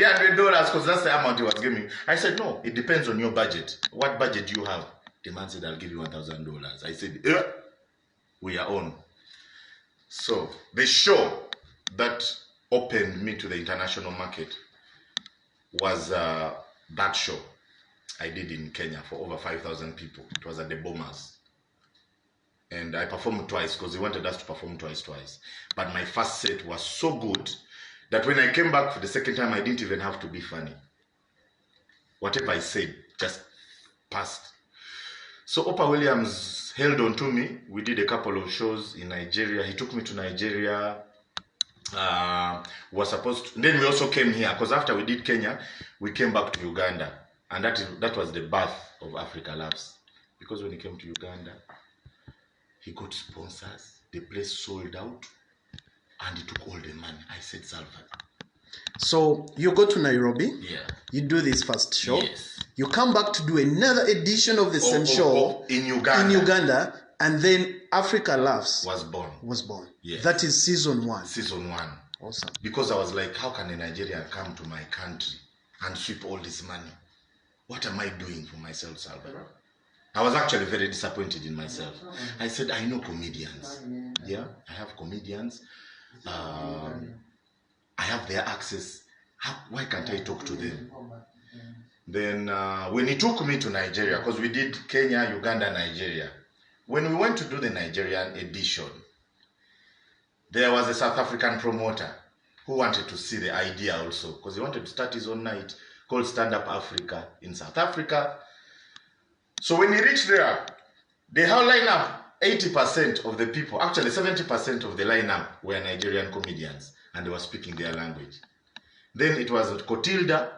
$300 because that's the amount he was giving me. I said, no, it depends on your budget. What budget do you have? The man said, I'll give you $1,000. I said, we are on. So the show that opened me to the international market was that show I did in Kenya for over 5,000 people. It was at the Bombers. And I performed twice because they wanted us to perform twice. But my first set was so good that when I came back for the second time, I didn't even have to be funny. Whatever I said just passed. So Oprah Williams held on to me. We did a couple of shows in Nigeria. He took me to Nigeria. Was supposed to, then we also came here because after we did Kenya, we came back to Uganda. And that was the birth of Africa Loves. Because when he came to Uganda, he got sponsors. The place sold out. And he took all the money. I said, Salvado. So you go to Nairobi. Yeah. You do this first show. Yes. You come back to do another edition of the same show in Uganda. In Uganda, and then Africa Loves was born. Yes. That is season 1. Season 1. Awesome. Because I was like, how can a Nigerian come to my country and sweep all this money? What am I doing for myself, Salvador? I was actually very disappointed in myself. I said, I know comedians. Yeah, I have comedians. I have their access. Why can't I talk to them? Then when he took me to Nigeria, because we did Kenya, Uganda, Nigeria. When we went to do the Nigerian edition, there was a South African promoter who wanted to see the idea also, because he wanted to start his own night called Stand Up Africa in South Africa. So when he reached there, the whole lineup, 80% of the people, actually 70% of the lineup were Nigerian comedians, and they were speaking their language. Then it was Kotilda,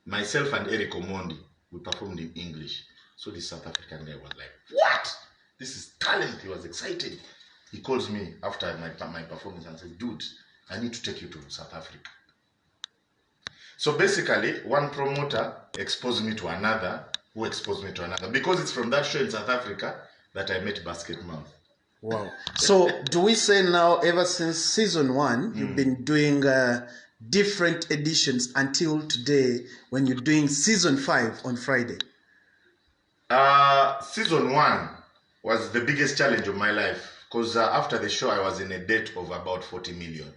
myself and Eric Omondi. We performed in English. So this South African guy was like, what? This is talent. He was excited. He calls me after my performance and says, dude, I need to take you to South Africa. So basically, one promoter exposed me to another, who exposed me to another. Because it's from that show in South Africa that I met Basket Mouth. Wow. So do we say now, ever since season 1, you've been doing different editions until today when you're doing season 5 on Friday? Season 1 was the biggest challenge of my life because after the show I was in a debt of about 40 million.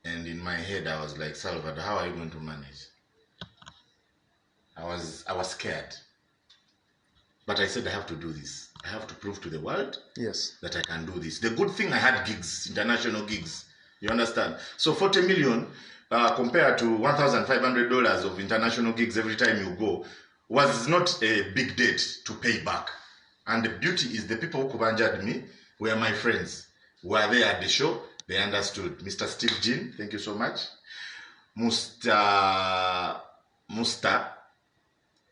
And in my head I was like, Salvador, how are you going to manage? I was scared. But I said I have to do this. I have to prove to the world that I can do this. The good thing, I had gigs, international gigs. You understand? So 40 million compared to $1,500 of international gigs every time you go was not a big debt to pay back. And the beauty is the people who kubanjad me were my friends. Were they at the show? They understood. Mr. Steve Jean, thank you so much. Musta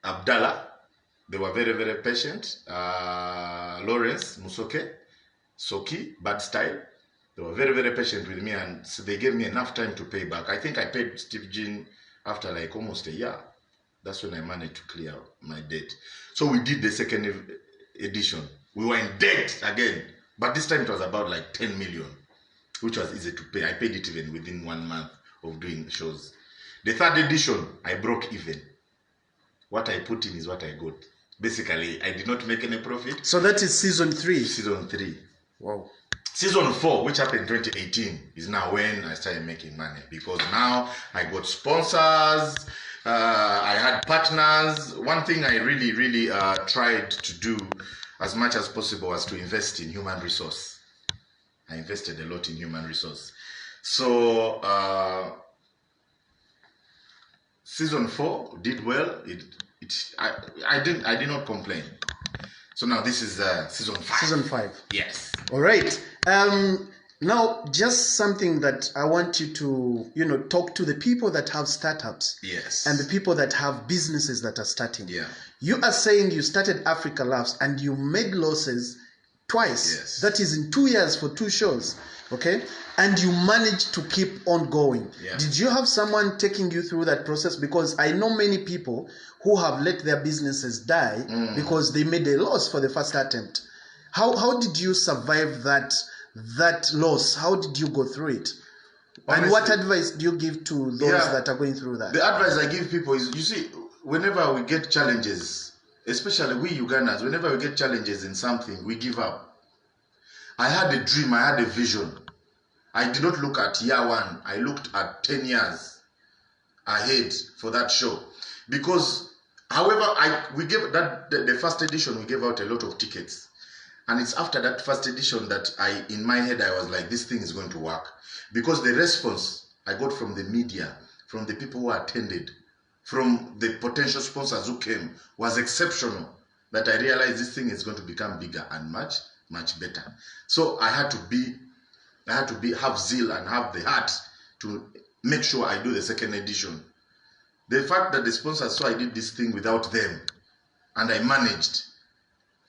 Abdallah, they were very, very patient. Lawrence Musoke, Soki, Bad Style, they were very, very patient with me, and so they gave me enough time to pay back. I think I paid Steve Jean after like almost a year. That's when I managed to clear my debt. So we did the second edition. We were in debt again, but this time it was about like 10 million, which was easy to pay. I paid it even within 1 month of doing shows. The third edition, I broke even. What I put in is what I got. Basically, I did not make any profit. So that is season 3? Season 3. Wow. Season 4, which happened in 2018, is now when I started making money. Because now I got sponsors, I had partners. One thing I really tried to do as much as possible was to invest in human resource. I invested a lot in human resource. So, season 4 did well. I did not complain. So now this is season 5. Season 5. Yes. All right. Now, just something that I want you to, talk to the people that have startups. Yes. And the people that have businesses that are starting. Yeah. You are saying you started Africa Loves and you made losses twice. Yes. That is in 2 years for 2 shows. Okay. And you managed to keep on going. Yeah. Did you have someone taking you through that process? Because I know many people who have let their businesses die because they made a loss for the first attempt. How did you survive that loss? How did you go through it? And what advice do you give to those that are going through that? The advice I give people is, you see, whenever we get challenges, especially we Ugandans, whenever we get challenges in something, we give up. I had a dream, I had a vision. I did not look at year one, I looked at 10 years ahead for that show. Because, however, we gave that the first edition, we gave out a lot of tickets. And it's after that first edition that in my head, I was like, this thing is going to work. Because the response I got from the media, from the people who attended, from the potential sponsors who came, was exceptional. That I realized this thing is going to become bigger and much, much better. So I had to have zeal and have the heart to make sure I do the second edition. The fact that the sponsors saw I did this thing without them, and I managed,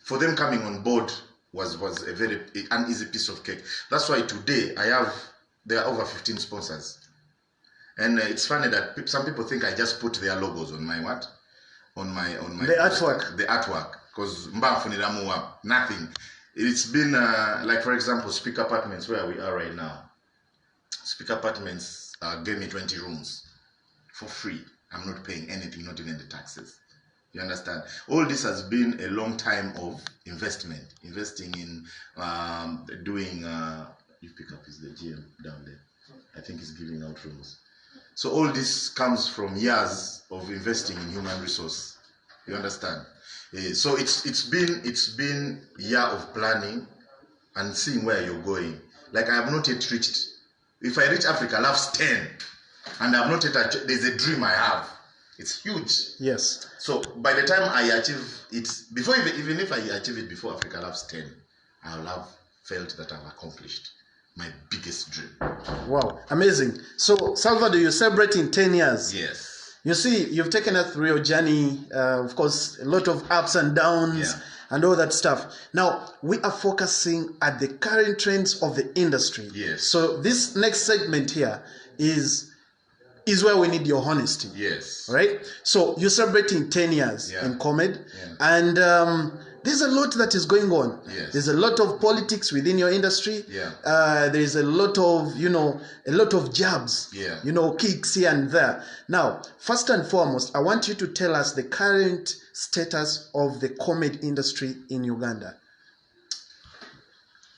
for them coming on board was a very uneasy piece of cake. That's why today there are over 15 sponsors. And it's funny that some people think I just put their logos on my what? On my the artwork. The artwork. Because nothing. It's been like, for example, Speak Apartments, where we are right now. Speak Apartments gave me 20 rooms for free. I'm not paying anything, not even the taxes. You understand? All this has been a long time of investment. Investing in doing, you pick up is the GM down there. I think he's giving out rooms. So all this comes from years of investing in human resource. You understand? So it's been a year of planning and seeing where you're going. Like, I have not yet reached. If I reach Africa Loves 10, and I have not yet, there's a dream I have. It's huge. Yes. So by the time I achieve it, even if I achieve it before Africa Loves 10, I will have felt that I've accomplished my biggest dream. Wow, amazing. So, Salvado, you're celebrating 10 years. Yes. You see, you've taken us through your journey, of course, a lot of ups and downs and all that stuff. Now, we are focusing at the current trends of the industry. Yes. So, this next segment here is where we need your honesty. Yes. Right? So, you're celebrating 10 years in COMED, and there's a lot that is going on. Yes. There's a lot of politics within your industry. Yeah. There's a lot of jabs, kicks here and there. Now, first and foremost, I want you to tell us the current status of the COMED industry in Uganda.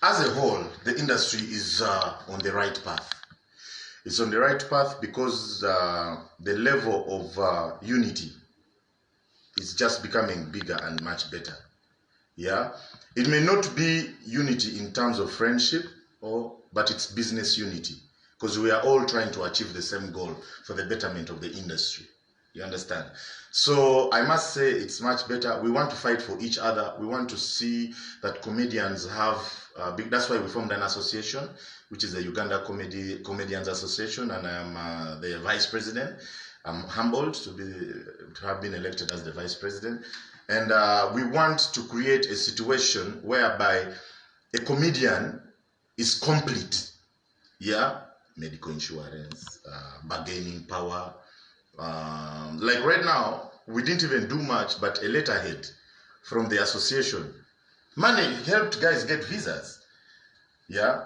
As a whole, the industry is on the right path. It's on the right path because the level of unity is just becoming bigger and much better. Yeah, it may not be unity in terms of friendship, but it's business unity, because we are all trying to achieve the same goal for the betterment of the industry. You understand? So I must say it's much better. We want to fight for each other. We want to see that comedians have that's why we formed an association, which is the Uganda Comedians Association, and I am the vice president. I'm humbled to have been elected as the vice president. And we want to create a situation whereby a comedian is complete. Yeah, medical insurance, bargaining power. Like right now, we didn't even do much, but a letterhead from the association. Money helped guys get visas. Yeah,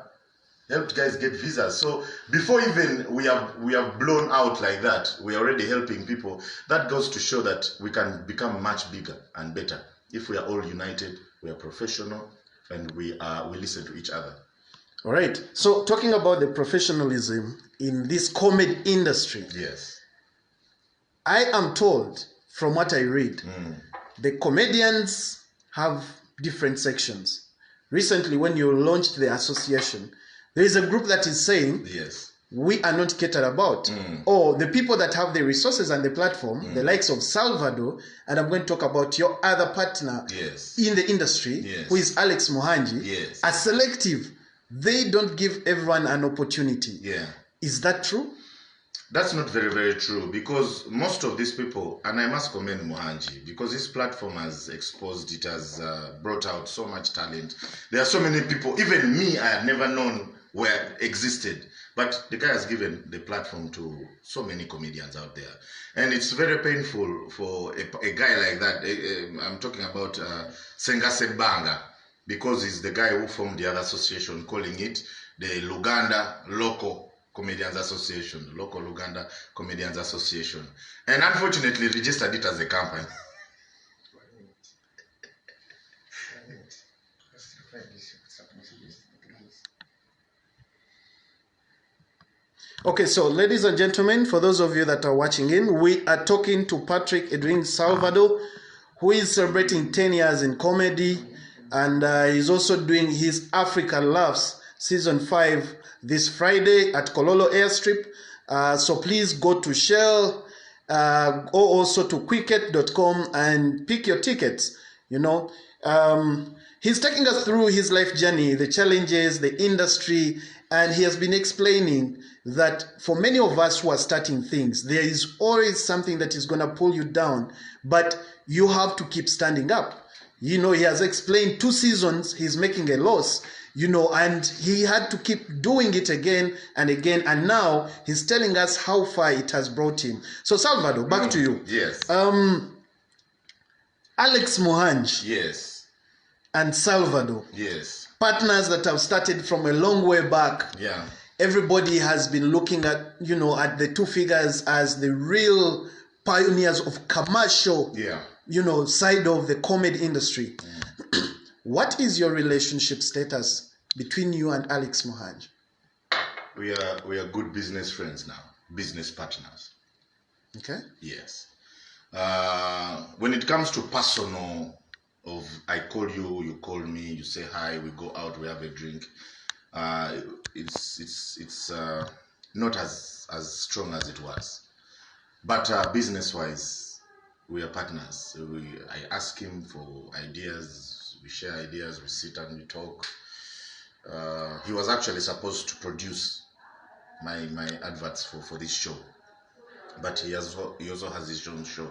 helped guys get visas. So before even we have blown out like that, we are already helping people. That goes to show that we can become much bigger and better if we are all united, we are professional, and we listen to each other. All right. So talking about the professionalism in this COMED industry. Yes. I am told from what I read, the comedians have different sections. Recently, when you launched the association, there is a group that is saying, yes, we are not catered about. Or the people that have the resources and the platform, the likes of Salvado, and I'm going to talk about your other partner in the industry, who is Alex Muhanji, are selective. They don't give everyone an opportunity. Yeah. Is that true? That's not very, very true, because most of these people, and I must commend Muhanji, because his platform has exposed, it has brought out so much talent. There are so many people, even me, I had never known were existed. But the guy has given the platform to so many comedians out there. And it's very painful for a guy like that. I'm talking about Senga Sebanga, because he's the guy who formed the other association, calling it the Luganda Local Comedians Association, local Uganda Comedians Association, and unfortunately registered it as a company. Okay, so ladies and gentlemen, for those of you that are watching in, we are talking to Patrick Idringi Salvado, who is celebrating 10 years in comedy, and he's also doing his Africa Loves Season 5 this Friday at Kololo Airstrip. So please go to Shell, go also to quicket.com and pick your tickets. You know, he's taking us through his life journey, the challenges, the industry, and he has been explaining that for many of us who are starting things, there is always something that is going to pull you down, but you have to keep standing up. You know, he has explained 2 seasons he's making a loss, you know, and he had to keep doing it again and again, and now he's telling us how far it has brought him. So Salvado, back to you. Yes. Alex Mohanji. Yes. And Salvado. Yes. Partners that have started from a long way back. Yeah. Everybody has been looking at, you know, at the 2 figures as the real pioneers of commercial, you know, side of the comedy industry. What is your relationship status between you and Alex Mohanji? We are good business friends now, business partners. Okay. Yes. When it comes to personal, of I call you, you call me, you say hi, we go out, we have a drink. It's not as strong as it was, but business-wise, we are partners. I ask him for ideas, we share ideas, we sit and we talk. He was actually supposed to produce my adverts for this show, but he also has his own show,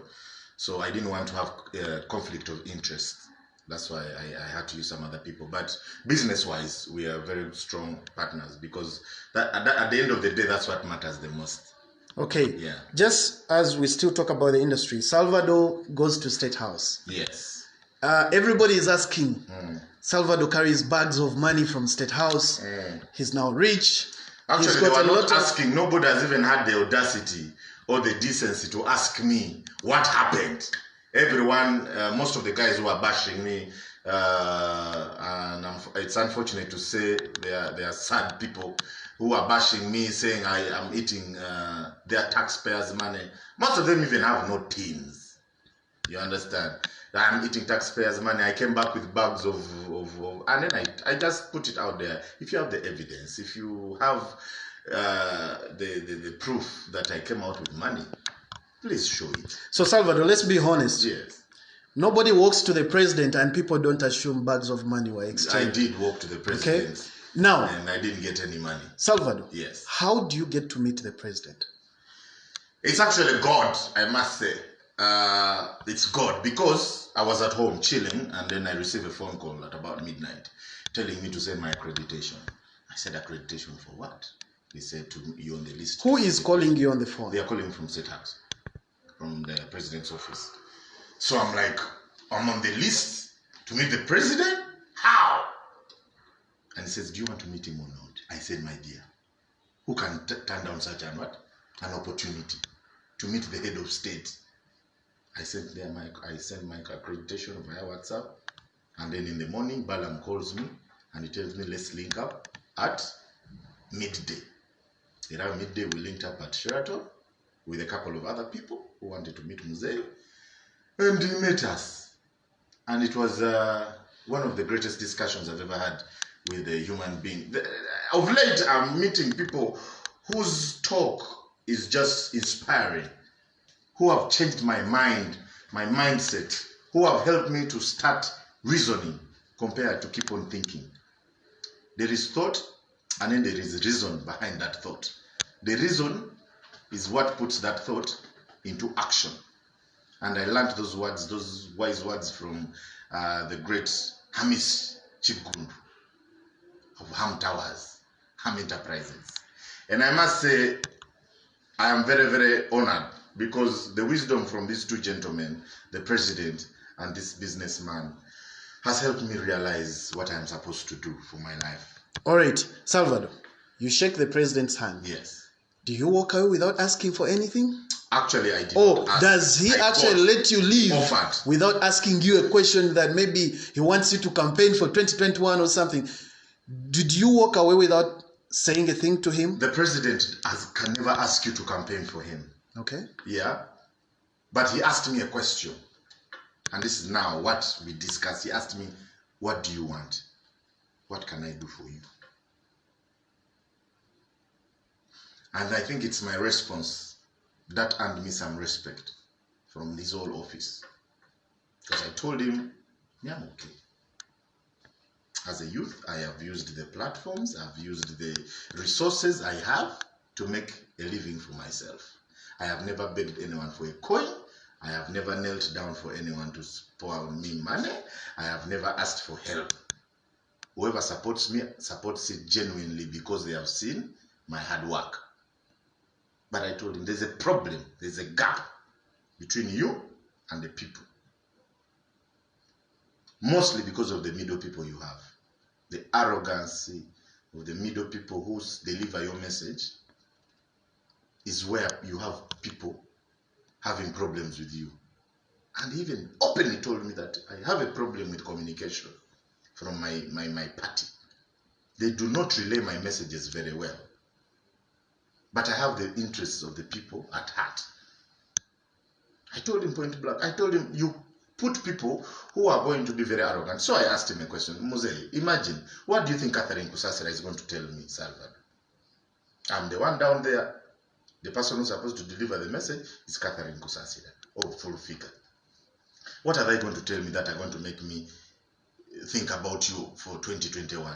so I didn't want to have conflict of interest. That's why I had to use some other people. But business-wise, we are very strong partners, because at the end of the day, that's what matters the most. Okay. Yeah. Just as we still talk about the industry, Salvado goes to State House. Yes. Everybody is asking. Salvado carries bags of money from State House. He's now rich. Actually, they were not asking. Nobody has even had the audacity or the decency to ask me what happened. Everyone, most of the guys who are bashing me, and it's unfortunate to say they are sad people who are bashing me, saying I am eating their taxpayers' money. Most of them even have no teams. You understand? I'm eating taxpayers' money. I came back with bags of and then I just put it out there. If you have the evidence, if you have the proof that I came out with money, please show it. So Salvador, let's be honest. Yes. Nobody walks to the president and people don't assume bags of money were exchanged. I did walk to the president. Okay. Now, and I didn't get any money. Salvador. Yes. How do you get to meet the president? It's actually God, I must say. It's God, because I was at home chilling, and then I received a phone call at about midnight telling me to send my accreditation. I said, accreditation for what? They said, to you on the list. Who is calling you on the phone? They are calling from State House, from the president's office. So I'm like, I'm on the list to meet the president? How? And he says, do you want to meet him or not? I said, my dear, who can turn down such an opportunity to meet the head of state? I sent my accreditation via WhatsApp, and then in the morning, Balam calls me and he tells me, let's link up at midday. Around midday, we linked up at Sheraton with a couple of other people who wanted to meet Mzee, and he met us. And it was one of the greatest discussions I've ever had with a human being. Of late, I'm meeting people whose talk is just inspiring, who have changed my mind, my mindset, who have helped me to start reasoning compared to keep on thinking. There is thought, and then there is reason behind that thought. The reason is what puts that thought into action. And I learned those words, those wise words from the great Hamish Chibgundu of Ham Towers, Ham Enterprises. And I must say, I am very, very honored, because the wisdom from these 2 gentlemen, the president and this businessman, has helped me realize what I am supposed to do for my life. All right, Salvador, You shake the president's hand. Yes. Do you walk away without asking for anything? Actually, I did. Or does he actually let you leave without asking you a question that maybe he wants you to campaign for 2021 or something? Did you walk away without saying a thing to him? The president can never ask you to campaign for him. Okay. Yeah. But he asked me a question. And this is now what we discussed. He asked me, what do you want? What can I do for you? And I think it's my response that earned me some respect from this whole office. Because I told him, yeah, I'm okay. As a youth, I have used the platforms, I've used the resources I have to make a living for myself. I have never begged anyone for a coin. I have never knelt down for anyone to pour me money. I have never asked for help. Whoever supports me supports it genuinely because they have seen my hard work. But I told him, there's a problem, there's a gap between you and the people. Mostly because of the middle people you have. The arrogancy of the middle people who deliver your message is where you have people having problems with you. And he even openly told me that I have a problem with communication from my party. They do not relay my messages very well. But I have the interests of the people at heart. I told him point blank. I told him, you put people who are going to be very arrogant. So I asked him a question. Mose, imagine, what do you think Catherine Kusasira is going to tell me, Salvado? I'm the one down there. The person who's supposed to deliver the message is Catherine Kusasira. Oh, full figure. What are they going to tell me that are going to make me think about you for 2021?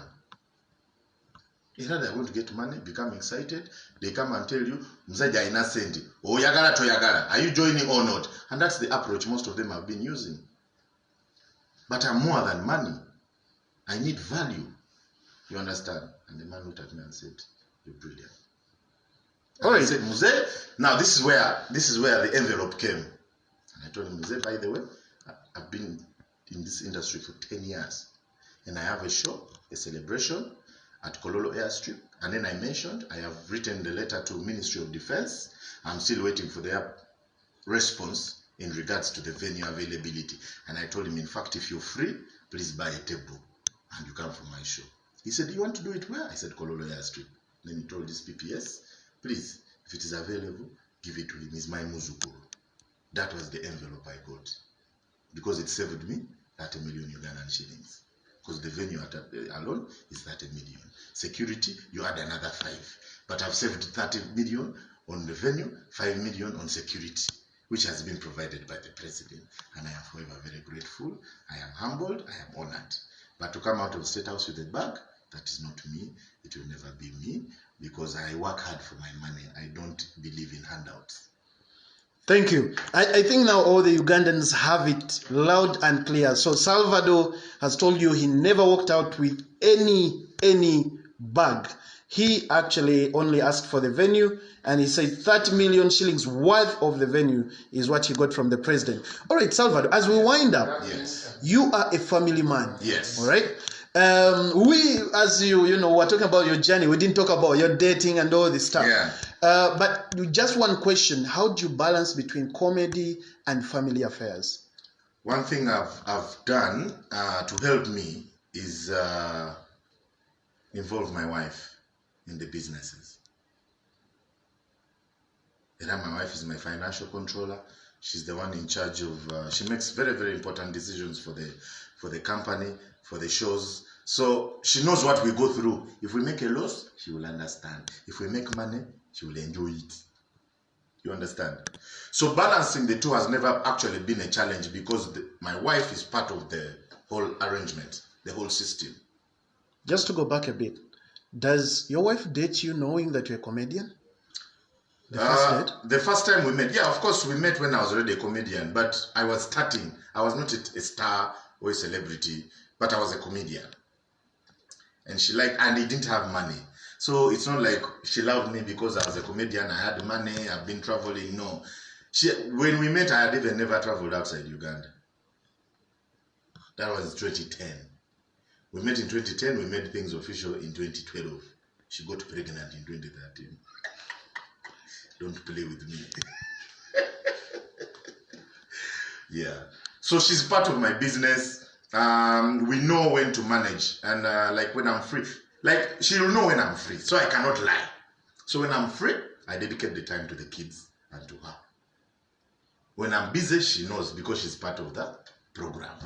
Either they're going to get money, become excited, they come and tell you, Mzaja ina sendi, oh yagara to yagara, are you joining or not? And that's the approach most of them have been using. But I'm more than money. I need value. You understand? And the man looked at me and said, you're brilliant. And I said, Muse, now this is where the envelope came. And I told him, Muse, by the way, I've been in this industry for 10 years. And I have a show, a celebration, at Kololo Airstrip, and then I mentioned I have written the letter to Ministry of Defense. I'm still waiting for their response in regards to the venue availability. And I told him, in fact, if you're free, please buy a table and you come for my show. He said, do you want to do it where? I said, Kololo Airstrip. Then he told his PPS, please, if it is available, give it to him. He's my Muzukuru. That was the envelope I got. Because it saved me 30 million Ugandan shillings. Because the venue alone is 30 million. Security, you add another 5. But I've saved 30 million on the venue, 5 million on security, which has been provided by the president. And I am forever very grateful. I am humbled. I am honored. But to come out of State House with a bag, that is not me. It will never be me because I work hard for my money. I don't believe in handouts. Thank you. I think now all the Ugandans have it loud and clear. So Salvado has told you he never walked out with any bag. He actually only asked for the venue, and he said 30 million shillings worth of the venue is what he got from the president. All right, Salvado, as we wind up, yes, you are a family man. Yes. All right. We, as you know, we're talking about your journey. We didn't talk about your dating and all this stuff. Yeah. But just one question: how do you balance between comedy and family affairs? One thing I've done to help me is involve my wife in the businesses. My wife is my financial controller. She's the one in charge of. She makes very, very important decisions for the company, for the shows. So she knows what we go through. If we make a loss, she will understand. If we make money, she will enjoy it. You understand? So balancing the two has never actually been a challenge because my wife is part of the whole arrangement, the whole system. Just to go back a bit, does your wife date you knowing that you're a comedian? The first time we met, yeah, of course we met when I was already a comedian, but I was starting. I was not a star or a celebrity, but I was a comedian. And she liked, and he didn't have money. So it's not like she loved me because I was a comedian, I had money, I've been traveling. No. When we met, I had even never traveled outside Uganda. That was 2010. We met in 2010, we made things official in 2012. She got pregnant in 2013. Don't play with me. Yeah. So she's part of my business. We know when to manage, and like when I'm free, like she'll know when I'm free, so I cannot lie. So when I'm free, I dedicate the time to the kids and to her. When I'm busy, she knows because she's part of the program.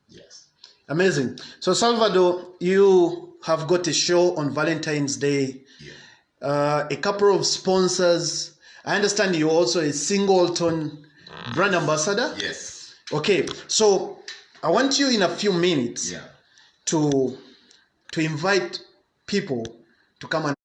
Yes. Amazing. So Salvado, you have got a show on Valentine's Day. Yeah. A couple of sponsors. I understand you're also a Singleton brand ambassador. Yes. Okay. So I want you in a few minutes to invite people to come and